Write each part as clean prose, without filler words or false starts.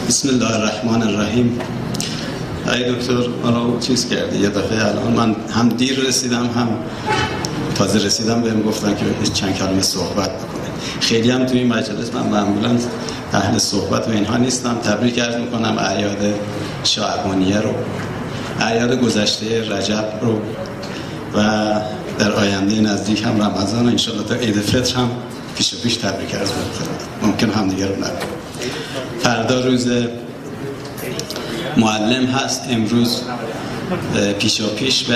بسم الله الرحمن الرحیم. ای دکتر منو چیز کردی یه دفعه، الان من هم دیر رسیدم هم تازه رسیدم بهم گفتن که چند کلمه صحبت بکنه. خیلی هم توی این مجلس من معمولا اهل صحبت و اینها نیستم. تبریک عرض میکنم اعیاد شعبانیه رو، اعیاد گذشته رجب رو و در آینده نزدیک هم رمضان و انشالله تا عید فطر هم پیش تبریک عرض میکنم. ممکن هم دیگه رو نگم. فردا روز معلم هست. امروز پیش به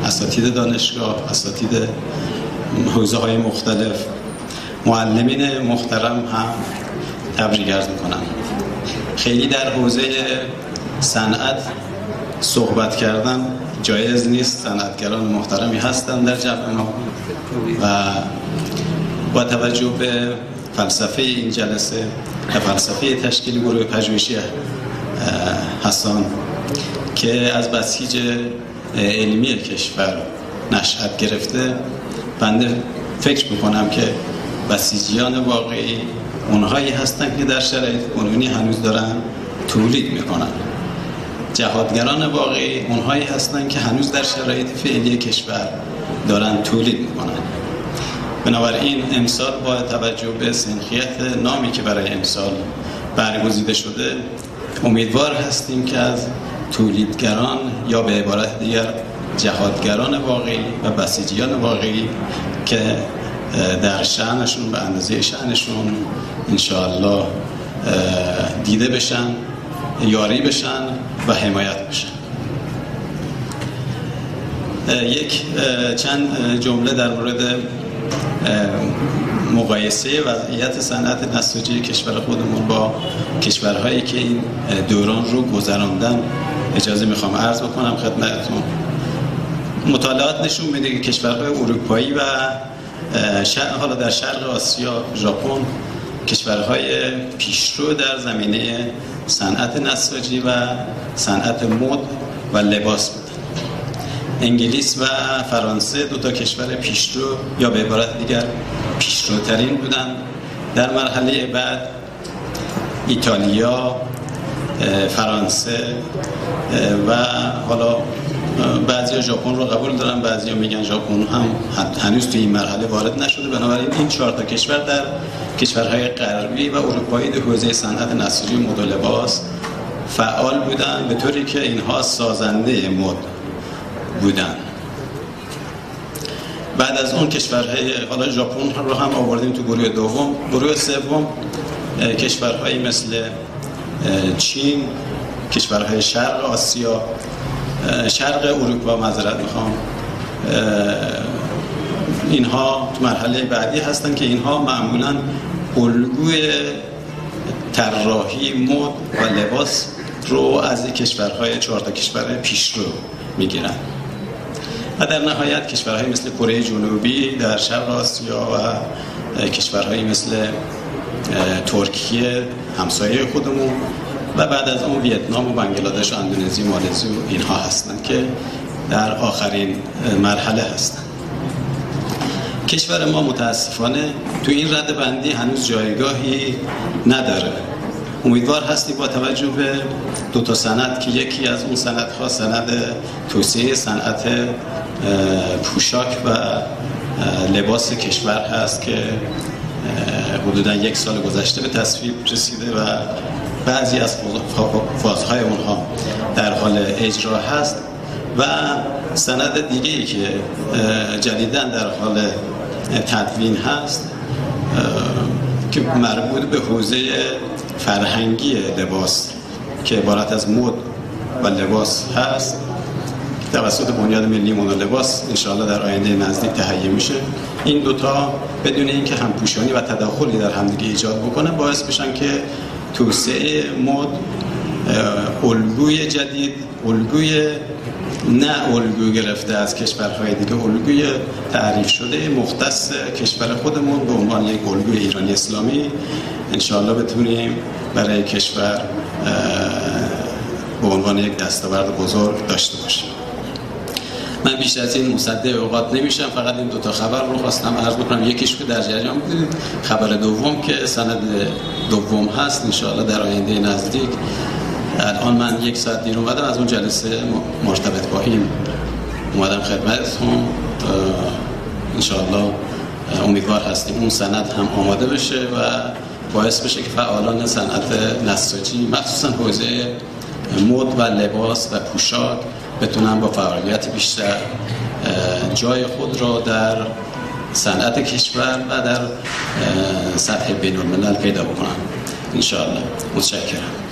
اساتید دانشگاه، اساتید حوزه های مختلف، معلمین محترم هم تبریک عرض میکنم. خیلی در حوزه صنعت صحبت کردن جایز نیست، صنعتگران محترمی هستن در جمع ما و با توجه به فلسفه این جلسه و فلسفه تشکیل گروه پژوهشی حسان که از بسیج علمی کشور نشأت گرفته، بنده فکر میکنم که بسیجیان واقعی اونهایی هستن که در شرایط کنونی هنوز دارن تولید میکنن. جهادگران واقعی اونهایی هستن که هنوز در شرایط فعلی کشور دارن تولید میکنن. بنابراین امسال با توجه به سنخیت نامی که برای امسال برگزیده شده، امیدوار هستیم که از تولیدگران یا به عبارت دیگر جهادگران واقعی و بسیجیان واقعی که در شأنشون به اندازه شأنشون انشاءالله دیده بشن، یاری بشن و حمایت بشن. چند جمله در مورد مقایسه وضعیت صنعت نساجی کشور خودمون با کشورهایی که این دوران رو گذراندن اجازه میخوام عرض بکنم خدمتتون. مطالعات نشون میده که کشورهای اروپایی و حالا در شرق آسیا، ژاپن، کشورهای پیشرو در زمینه صنعت نساجی و صنعت مد و لباس بودن. انگلیس و فرانسه دو تا کشور پیشرو یا به عبارت دیگر پیشروترین بودن. در مرحله بعد ایتالیا، فرانسه و حالا بعضی ژاپن رو قبول دارن، بعضی میگن ژاپن هم هنوز توی این مرحله وارد نشده. بنابراین این 4 تا کشور در کشورهای غربی و اروپایی در حوزه صنعت نساجی مد و لباس فعال بودن، به طوری که اینها سازنده مد بودن. بعد از اون کشورهای، حالا ژاپن رو هم آوردیم تو گروه دوم. گروه سوم کشورهایی مثل چین، کشورهای شرق آسیا، شرق اروپا معذرت میخوام، اینها تو مرحله بعدی هستن که اینها معمولاً الگوی طراحی مد و لباس رو از کشورهای 4 تا کشور پیشرو میگیرن. و در نهایت کشورهایی مثل کره جنوبی در شرق آسیا و کشورهایی مثل ترکیه همسایه خودمون و بعد از اون ویتنام و بنگلادش و اندونزی و مالزی و اینها هستن که در آخرین مرحله هستن. کشور ما متاسفانه تو این رده‌بندی هنوز جایگاهی نداره. امیدوار هستیم با توجه به 2 تا سند که یکی از اون سندها سند توسعه صنعت پوشاک و لباس کشور هست که حدوداً 1 سال گذشته به تصویب رسیده و بعضی از فازهای اونها در حال اجرا هست و سند دیگه‌ای که جدیداً در حال تدوین هست که مربوط به حوزه فرهنگی لباس که عبارت از مد و لباس هست، توسط بنیاد ملی مد و لباس انشاءالله در آینده نزدیک تهیه میشه. این 2 تا بدون اینکه همپوشانی و تداخلی در همدیگه ایجاد بکنه باعث بشن که توسعه مد، الگوی جدید، نه الگو گرفته از کشورهای دیگه، الگوی تعریف شده مختص کشور خودمون به عنوان یک الگوی ایرانی اسلامی انشاءالله بتونیم برای کشور به عنوان یک دستاورد بزرگ داشته باشیم. من بیشتر از این مصدق اوقات نمیشم، فقط این دو تا خبر رو خواستم عرض بکنم. یکیش که در جریان بودید، خبر دوم که سند دوم هست ان شاء الله در آینده نزدیک. الان من 1 ساعت دیر اومدم از اون جلسه مرتبط با این اومدم خدمتتون. ان شاء الله امیدوار هستیم اون سند هم آماده بشه و باعث بشه که فعالان صنعت نساجی مخصوصا حوزه مد و لباس و پوشاک بتونن با فعالیت بیشتر جای خود را در صنعت کشور و در سطح بین الملل پیدا بکنن ان شاء الله. متشکرم.